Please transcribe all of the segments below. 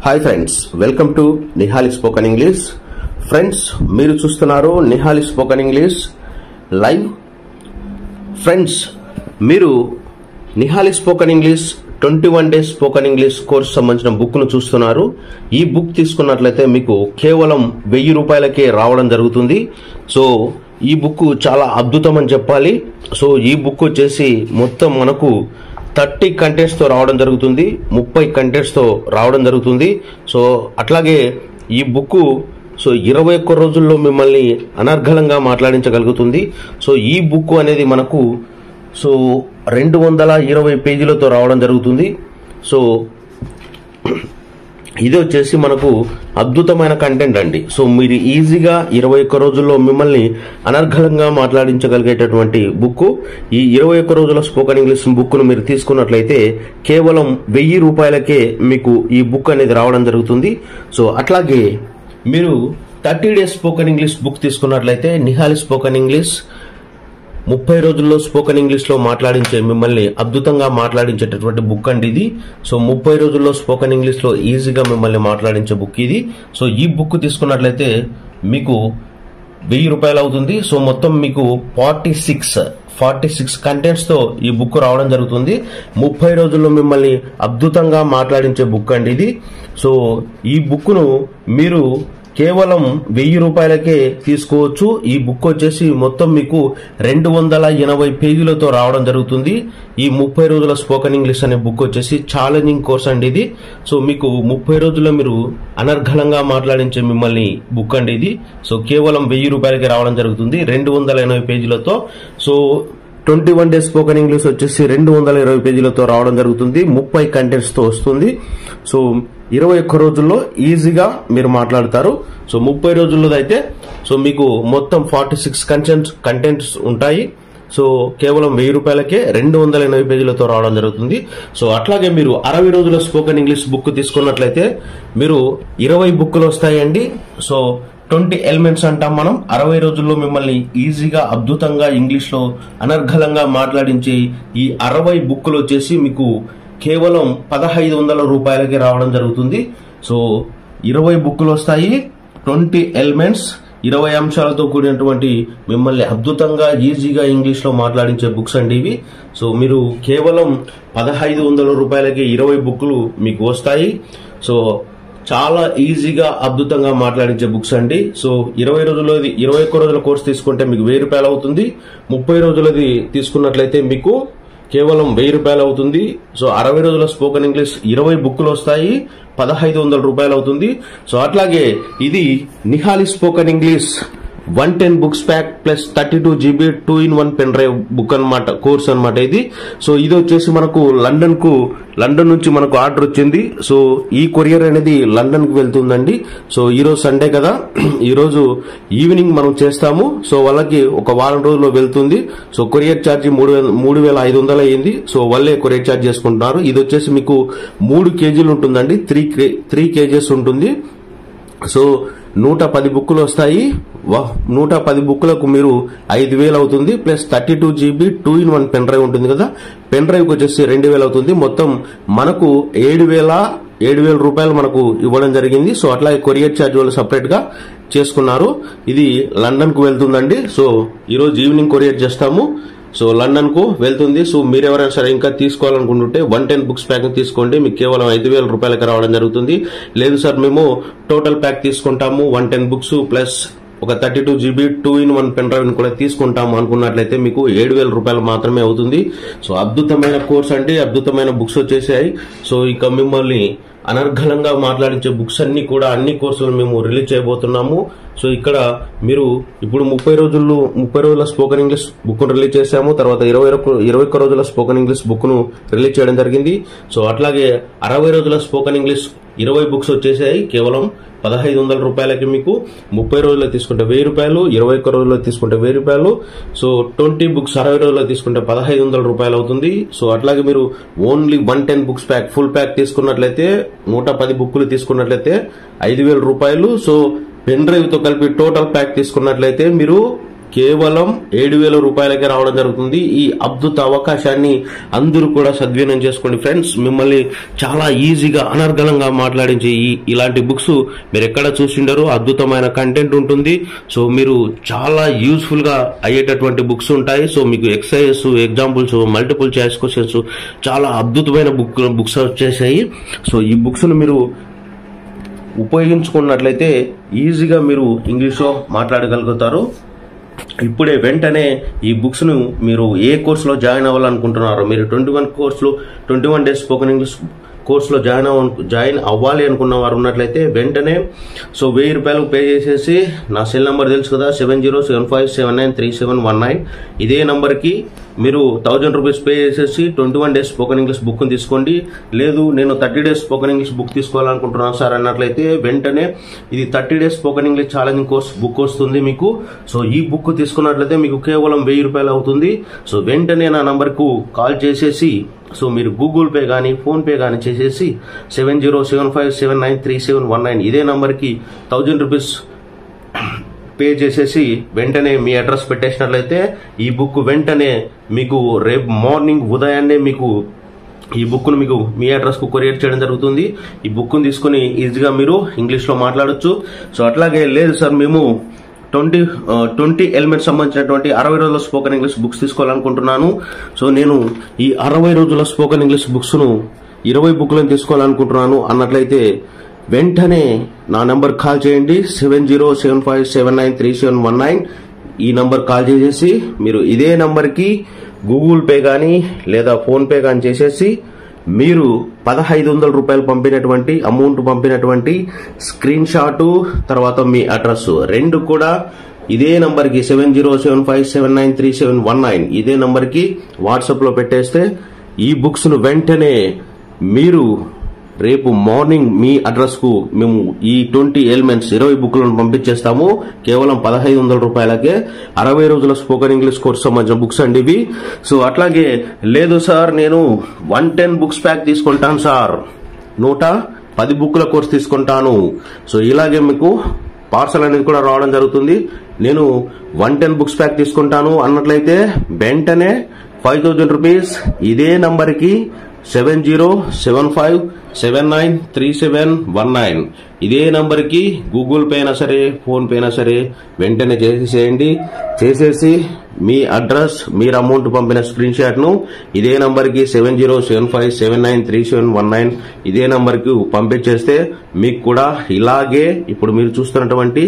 Hi friends, welcome to Nihali spoken English. Friends, మీరు చూస్తున్నారు Nihali spoken English live. Friends, మీరు Nihali spoken English 21 days spoken English course సంబంధించిన book ను చూస్తున్నారు. ఈ బుక్ తీసుకున్నట్లయితే మీకు కేవలం 1000 రూపాయలకే రావడం జరుగుతుంది. సో ఈ బుక్ చాలా అద్భుతం అని చెప్పాలి. సో ఈ బుక్ వచ్చేసి మొత్తం మనకు 30 కంటెంట్స్ తో రావడం జరుగుతుంది, 30 కంటెంట్స్ తో రావడం జరుగుతుంది. సో అట్లాగే ఈ బుక్ 21 రోజుల్లో మిమ్మల్ని అనర్గళంగా మాట్లాడించగలుగుతుంది. సో ఈ బుక్ అనేది మనకు 220 పేజీలతో రావడం జరుగుతుంది. సో ఇది వచ్చేసి మనకు అద్భుతమైన కంటెంట్ అండి. సో మీరు ఈజీగా 21 రోజుల్లో మిమ్మల్ని అనర్గళంగా మాట్లాడించగలిగేటటువంటి బుక్. ఈ 21 రోజుల స్పోకెన్ ఇంగ్లీష్ బుక్ ను మీరు తీసుకున్నట్లయితే కేవలం 1000 రూపాయలకే మీకు ఈ బుక్ అనేది రావడం జరుగుతుంది. సో అట్లాగే మీరు 30 డేస్ స్పోకెన్ ఇంగ్లీష్ బుక్ తీసుకున్నట్లయితే నిహాలి స్పోకెన్ ఇంగ్లీష్ 30 రోజుల్లో స్పోకెన్ ఇంగ్లీష్ లో మాట్లాడించే మిమ్మల్ని అద్భుతంగా మాట్లాడించేటటువంటి బుక్ అండి ఇది. సో 30 రోజుల్లో స్పోకెన్ ఇంగ్లీష్ లో ఈజీగా మిమ్మల్ని మాట్లాడించే బుక్ ఇది. సో ఈ బుక్ తీసుకున్నట్లయితే మీకు 1000 రూపాయలు అవుతుంది. సో మొత్తం మీకు 46 కంటెంట్స్ తో ఈ బుక్ రావడం జరుగుతుంది. 30 రోజుల్లో మిమ్మల్ని అద్భుతంగా మాట్లాడించే బుక్ అండి ఇది. సో ఈ బుక్ ను మీరు కేవలం 1000 రూపాయలకే తీసుకోవచ్చు. ఈ బుక్ వచ్చేసి మొత్తం మీకు 280 పేజీలతో రావడం జరుగుతుంది. ఈ 30 రోజుల స్పోకెన్ ఇంగ్లీష్ అనే బుక్ వచ్చేసి ఛాలెంజింగ్ కోర్స్ అండి ఇది. సో మీకు 30 రోజుల్లో మీరు అనర్గళంగా మాట్లాడించే మిమ్మల్ని బుక్ అండి ఇది. సో కేవలం 1000 రూపాయలకి రావడం జరుగుతుంది 280 పేజీలతో. సో 21 డేస్ స్పోకెన్ ఇంగ్లీష్ వచ్చేసి 220 పేజీలతో రావడం జరుగుతుంది. 30 కంటెంట్స్ తో వస్తుంది. సో 21 రోజుల్లో ఈజీగా మీరు మాట్లాడతారు. సో 30 రోజుల్లో అయితే సో మీకు మొత్తం 46 కంటెంట్స్ ఉంటాయి. సో కేవలం 1000 రూపాయలకే 280 పేజీలతో రావడం జరుగుతుంది. సో అట్లాగే మీరు 60 రోజుల స్పోకెన్ ఇంగ్లీష్ బుక్ తీసుకున్నట్లయితే మీరు 20 బుక్లు వస్తాయండి. సో 20 ఎలిమెంట్స్ అంటాం మనం. 60 రోజుల్లో మిమ్మల్ని ఈజీగా అద్భుతంగా ఇంగ్లీష్ లో అనర్గళంగా మాట్లాడించి ఈ 60 బుక్లు వచ్చేసి మీకు కేవలం 1500 రూపాయలకి రావడం జరుగుతుంది. సో 20 బుక్లు వస్తాయి, 20 ఎలిమెంట్స్, 20 అంశాలతో కూడినటువంటి మిమ్మల్ని అద్భుతంగా ఈజీగా ఇంగ్లీష్ లో మాట్లాడించే బుక్స్ అండి ఇవి. సో మీరు కేవలం 1500 రూపాయలకి 20 బుక్లు మీకు వస్తాయి. సో చాలా ఈజీగా అద్భుతంగా మాట్లాడించే బుక్స్ అండి. సో 21 రోజుల కోర్స్ తీసుకుంటే మీకు 1000 రూపాయలు అవుతుంది. 30 రోజులది తీసుకున్నట్లయితే మీకు కేవలం 1000 రూపాయలు అవుతుంది. సో 60 రోజుల స్పోకెన్ ఇంగ్లీష్ 20 బుక్లు వస్తాయి, 1500 రూపాయలు అవుతుంది. సో అట్లాగే ఇది Nihali spoken English 110 books pack plus 32 GB 2-in-1 pen drive book అనమాట, కోర్స్ అనమాట ఇది. సో ఇది వచ్చేసి మనకు లండన్ నుంచి మనకు ఆర్డర్ వచ్చింది. సో ఈ కొరియర్ అనేది లండన్ కు వెళ్తుందండి. సో ఈ రోజు సండే కదా, ఈ రోజు ఈవినింగ్ మనం చేస్తాము. సో వాళ్ళకి ఒక వారం రోజుల్లో వెళ్తుంది. సో కొరియర్ ఛార్జ్ 3500 అయ్యింది. సో వాళ్ళే కొరియర్ ఛార్జ్ చేసుకుంటున్నారు. ఇది వచ్చేసి మీకు 3 కేజీలు ఉంటుందండి, 3 కేజెస్ ఉంటుంది. సో 110 బుక్లు వస్తాయి. 110 బుక్లకు మీరు 5000 అవుతుంది. Plus 32 GB 2-in-1 pen drive ఉంటుంది కదా, పెన్ డ్రైవ్ కి వచ్చేసి 2000 అవుతుంది. మొత్తం మనకు 7000 రూపాయలు మనకు ఇవ్వడం జరిగింది. సో అట్లా కొరియర్ ఛార్జ్ వాళ్ళు సపరేట్ గా చేసుకున్నారు. ఇది లండన్ కు వెళ్తుందండి. సో ఈ రోజు ఈవినింగ్ కొరియర్ చేస్తాము. సో లండన్ కు వెళ్తుంది. సో మీరు ఎవరైనా సరే ఇంకా తీసుకోవాలనుకుంటుంటే 110 బుక్స్ ప్యాక్ తీసుకోండి, మీకు కేవలం 5000 రూపాయలకి రావడం జరుగుతుంది. లేదు సార్ మేము టోటల్ ప్యాక్ తీసుకుంటాము, 110 బుక్స్ ప్లస్ ఒక 32 GB 2-in-1 పెన్ డ్రైవ్ కూడా తీసుకుంటాము అనుకున్నట్లయితే మీకు 7000 రూపాయలు మాత్రమే అవుతుంది. సో అద్భుతమైన కోర్స్ అండి, అద్భుతమైన బుక్స్ వచ్చేసాయి. సో ఇక మిమ్మల్ని అనర్గళంగా మాట్లాడించే బుక్స్ అన్ని కోర్సులు మేము రిలీజ్ చేయబోతున్నాము. సో ఇక్కడ మీరు ఇప్పుడు 30 రోజుల స్పోకెన్ ఇంగ్లీష్ బుక్ ను రిలీజ్ చేశాము. తర్వాత 21 రోజుల స్పోకెన్ ఇంగ్లీష్ బుక్ ను రిలీజ్ చేయడం జరిగింది. సో అట్లాగే 60 రోజుల స్పోకెన్ ఇంగ్లీష్ 20 బుక్స్ వచ్చేసాయి కేవలం 1500 రూపాయలకి. మీకు 30 రోజుల్లో తీసుకుంటే 1000 రూపాయలు, 21 రోజుల్లో తీసుకుంటే 1000 రూపాయలు. సో 20 బుక్స్ 60 రోజుల్లో తీసుకుంటే 1500 రూపాయలు అవుతుంది. సో అట్లాగే మీరు only 110 books pack full pack తీసుకున్నట్లయితే 110 బుక్లు తీసుకున్నట్లయితే 5000 రూపాయలు. సో పెన్ డ్రైవ్ తో కలిపి టోటల్ ప్యాక్ తీసుకున్నట్లయితే మీరు కేవలం 7,000 రూపాయలకే రావడం జరుగుతుంది. ఈ అద్భుత అవకాశాన్ని అందరూ కూడా సద్వినియోగం చేసుకోండి ఫ్రెండ్స్. మిమ్మల్ని చాలా ఈజీగా అనర్గళంగా మాట్లాడించి ఇలాంటి బుక్స్ మీరు ఎక్కడ చూసిండరు. అద్భుతమైన కంటెంట్ ఉంటుంది. సో మీరు చాలా యూస్ఫుల్ గా అయ్యేటటువంటి బుక్స్ ఉంటాయి. సో మీకు exercises, examples, multiple choice questions చాలా అద్భుతమైన బుక్స్ వచ్చేసాయి. సో ఈ బుక్స్ ను మీరు ఉపయోగించుకున్నట్లయితే ఈజీగా మీరు ఇంగ్లీష్లో మాట్లాడగలుగుతారు. ఇప్పుడే వెంటనే ఈ బుక్స్ ను మీరు ఏ కోర్సులో జాయిన్ అవ్వాలనుకుంటున్నారో, మీరు 21 డేస్ స్పోకెన్ ఇంగ్లీష్ కోర్సులో జాయిన్ అవ్వాలి అనుకున్న వారు ఉన్నట్లయితే వెంటనే సో 1000 రూపాయలు పే చేసేసి, నా సెల్ నంబర్ తెలుసు కదా 7075793719, ఇదే నంబర్కి మీరు 1000 రూపీస్ పే చేసేసి 21 డేస్ స్పోకెన్ ఇంగ్లీష్ బుక్ తీసుకోండి. లేదు నేను 30 డేస్ స్పోకెన్ ఇంగ్లీష్ బుక్ తీసుకోవాలనుకుంటున్నాను సార్ అన్నట్లయితే వెంటనే ఇది 30 days spoken English challenging course book వస్తుంది మీకు. సో ఈ బుక్ తీసుకున్నట్లయితే మీకు కేవలం 1000 రూపాయలు అవుతుంది. సో వెంటనే నా నంబర్కు కాల్ చేసేసి సో మీరు గూగుల్ పే కానీ ఫోన్ పే కానీ చేసేసి 7075793719 ఇదే నంబర్కి 1000 రూపీస్ పే చేసేసి వెంటనే మీ అడ్రస్ పెట్టేసినట్లయితే ఈ బుక్ వెంటనే మీకు రేపు మార్నింగ్ ఉదయాన్నే మీకు ఈ బుక్ను మీకు మీ అడ్రస్కు కొరియర్ చేయడం జరుగుతుంది. ఈ బుక్ను తీసుకుని ఈజీగా మీరు ఇంగ్లీష్లో మాట్లాడొచ్చు. సో అట్లాగే లేదు సార్ మేము 20 ఎలిమెంట్స్ సంబంధించినటువంటి 60 రోజుల స్పోకెన్ ఇంగ్లీష్ బుక్స్ తీసుకోవాలనుకుంటున్నాను. సో నేను ఈ 60 రోజుల స్పోకెన్ ఇంగ్లీష్ బుక్స్ ను 20 బుక్లను తీసుకోవాలనుకుంటున్నాను అన్నట్లయితే వెంటనే నా నంబర్ కాల్ చేయండి 7075793719. ఈ నంబర్ కాల్ చేసేసి మీరు ఇదే నంబర్కి గూగుల్ పే కానీ లేదా ఫోన్ పే కానీ చేసేసి మీరు 1500 రూపాయలు పంపినటువంటి అమౌంట్ పంపినటువంటి స్క్రీన్ షాటు తర్వాత మీ అడ్రస్ రెండు కూడా ఇదే నంబర్కి 7075793719 ఇదే నంబర్కి వాట్సాప్ లో పెట్టేస్తే ఈ బుక్స్ ను వెంటనే మీరు రేపు మార్నింగ్ మీ అడ్రస్ కు మేము ఈ 20 ఎలిమెంట్స్ 20 బుక్లను పంపించేస్తాము కేవలం 1500 రూపాయలకే. 60 రోజుల స్పోకెన్ ఇంగ్లీష్ కోర్స్ సంబంధించిన బుక్స్ అండి ఇవి. సో అట్లాగే లేదు సార్ నేను 110 బుక్స్ ప్యాక్ తీసుకుంటాను సార్, 110 బుక్ల కోర్స్ తీసుకుంటాను. సో ఇలాగే మీకు పార్సల్ అనేది కూడా రావడం జరుగుతుంది. నేను 110 బుక్స్ ప్యాక్ తీసుకుంటాను అన్నట్లయితే వెంటనే 5000 రూపీస్ ఇదే నంబర్కి 7075793719 ఇదే నంబర్కి గూగుల్ పే అయినా సరే ఫోన్ పే అయినా సరే వెంటనే చేసేసేయండి. చేసేసి మీ అడ్రస్ మీరు అమౌంట్ పంపిన స్క్రీన్ షాట్ ను ఇదే నంబర్కి 7075793719 ఇదే నంబర్కి పంపించేస్తే మీకు కూడా ఇలాగే ఇప్పుడు మీరు చూస్తున్నటువంటి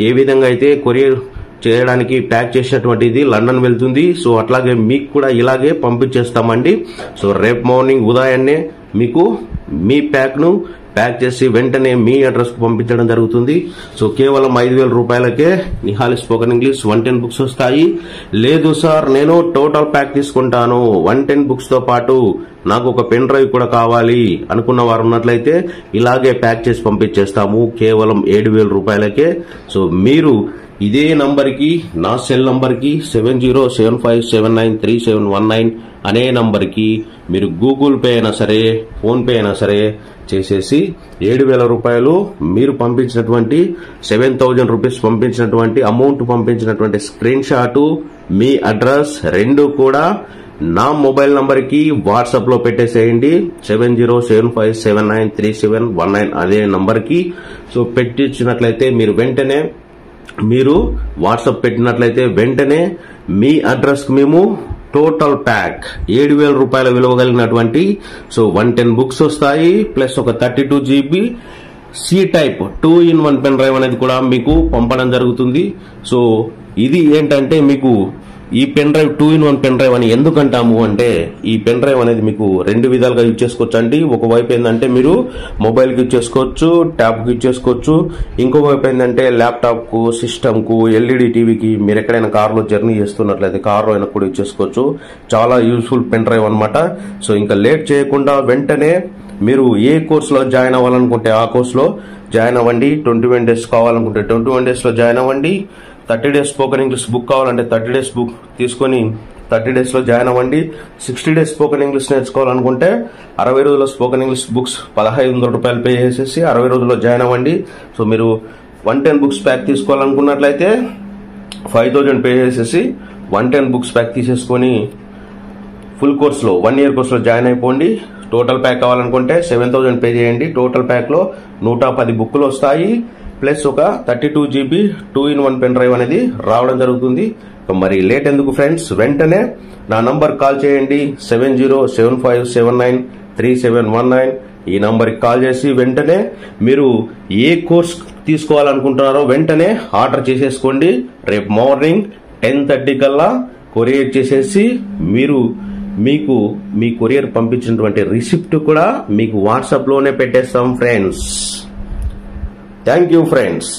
ఏ విధంగా అయితే కొరియర్ చేయడానికి ప్యాక్ చేసినటువంటిది లండన్ వెళ్తుంది. సో అట్లాగే మీకు కూడా ఇలాగే పంపించేస్తామండి. సో రేపు మార్నింగ్ ఉదయాన్నే మీకు మీ ప్యాక్ చేసి వెంటనే మీ అడ్రస్ కు పంపించడం జరుగుతుంది. సో కేవలం 5000 రూపాయలకే నిహాల్ స్పోకెన్ ఇంగ్లీష్ 110 బుక్స్ వస్తాయి. లేదు సార్ నేను టోటల్ ప్యాక్ తీసుకుంటాను 110 బుక్స్ తో పాటు నాకు ఒక పెన్ డ్రైవ్ కూడా కావాలి అనుకున్న వారు ఉన్నట్లయితే ఇలాగే ప్యాక్ చేసి పంపించేస్తాము కేవలం 7000 రూపాయలకే. సో మీరు ఇదే నంబర్కి నా సెల్ నంబర్కి 7075793719 అనే నంబర్కి మీరు గూగుల్ పే అయినా సరే ఫోన్ పే అయినా సరే చేసేసి 7000 రూపాయలు మీరు పంపించినటువంటి 7000 రూపీస్ పంపించినటువంటి అమౌంట్ పంపించినటువంటి స్క్రీన్ షాటు మీ అడ్రస్ రెండు కూడా నా మొబైల్ నంబర్కి వాట్సాప్ లో పెట్టేసేయండి 7075793719 అదే నంబర్కి. సో పెట్టించినట్లయితే మీరు వెంటనే మీరు వాట్సాప్ పెట్టినట్లయితే వెంటనే మీ అడ్రస్ కు మేము టోటల్ ప్యాక్ 7000 రూపాయల విలువ కలిగినటువంటి సో 110 బుక్స్ వస్తాయి ప్లస్ ఒక 32 GB C type 2-in-1 pen drive అనేది కూడా మీకు పంపడం జరుగుతుంది. సో ఇది ఏంటంటే మీకు ఈ pen drive 2-in-1 pen drive అని ఎందుకంటాము అంటే ఈ పెన్ డ్రైవ్ అనేది మీకు రెండు విధాలుగా యూజ్ చేసుకోవచ్చు అండి. ఒకవైపు ఏంటంటే మీరు మొబైల్ కి యూజ్ చేసుకోవచ్చు, ట్యాబ్ కి యూజ్ చేసుకోవచ్చు. ఇంకో వైపు ఏంటంటే ల్యాప్టాప్ కు, సిస్టమ్ కు, ఎల్ఈడి టీవీకి మీరు ఎక్కడైనా కార్లో జర్నీ చేస్తున్నట్లయితే కార్లో అయినా కూడా యూజ్ చేసుకోవచ్చు. చాలా యూస్ఫుల్ పెన్ డ్రైవ్ అనమాట. సో ఇంకా లేట్ చేయకుండా వెంటనే మీరు ఏ కోర్సులో జాయిన్ అవ్వాలనుకుంటే ఆ కోర్సులో జాయిన్ అవ్వండి. 21 డేస్ కావాలనుకుంటే 21 డేస్ లో జాయిన్ అవ్వండి. 30 డేస్ స్పోకెన్ ఇంగ్లీష్ బుక్ కావాలంటే 30 డేస్ బుక్ తీసుకొని 30 డేస్ లో జాయిన్ అవ్వండి. 60 డేస్ స్పోకెన్ ఇంగ్లీష్ నేర్చుకోవాలనుకుంటే 60 రోజుల స్పోకెన్ ఇంగ్లీష్ బుక్స్ 1500 రూపాయలు పే చేసేసి 60 రోజుల్లో జాయిన్ అవ్వండి. సో మీరు 110 బుక్స్ ప్యాక్ తీసుకోవాలనుకున్నట్లయితే 5000 పే చేసేసి 110 బుక్స్ ప్యాక్ తీసేసుకొని ఫుల్ కోర్స్లో 1 year కోర్స్లో జాయిన్ అయిపోండి. టోటల్ ప్యాక్ కావాలనుకుంటే 7000 పే చేయండి. టోటల్ ప్యాక్లో 110 బుక్కులు వస్తాయి, ప్లస్ ఒక 32 GB 2-in-1 పెన్ డ్రైవ్ అనేది రావడం జరుగుతుంది. మరి లేట్ ఎందుకు ఫ్రెండ్స్, వెంటనే నా నంబర్ కాల్ చేయండి. 7075793719 ఈ నంబర్కి కాల్ చేసి వెంటనే మీరు ఏ కోర్స్ తీసుకోవాలనుకుంటున్నారో వెంటనే ఆర్డర్ చేసేసుకోండి. రేపు మార్నింగ్ 10:30 కల్లా కొరియర్ చేసేసి మీకు మీ కొరియర్ పంపించినటువంటి రిసిప్ట్ కూడా మీకు వాట్సాప్ లోనే పెట్టేస్తాం ఫ్రెండ్స్. Thank you friends.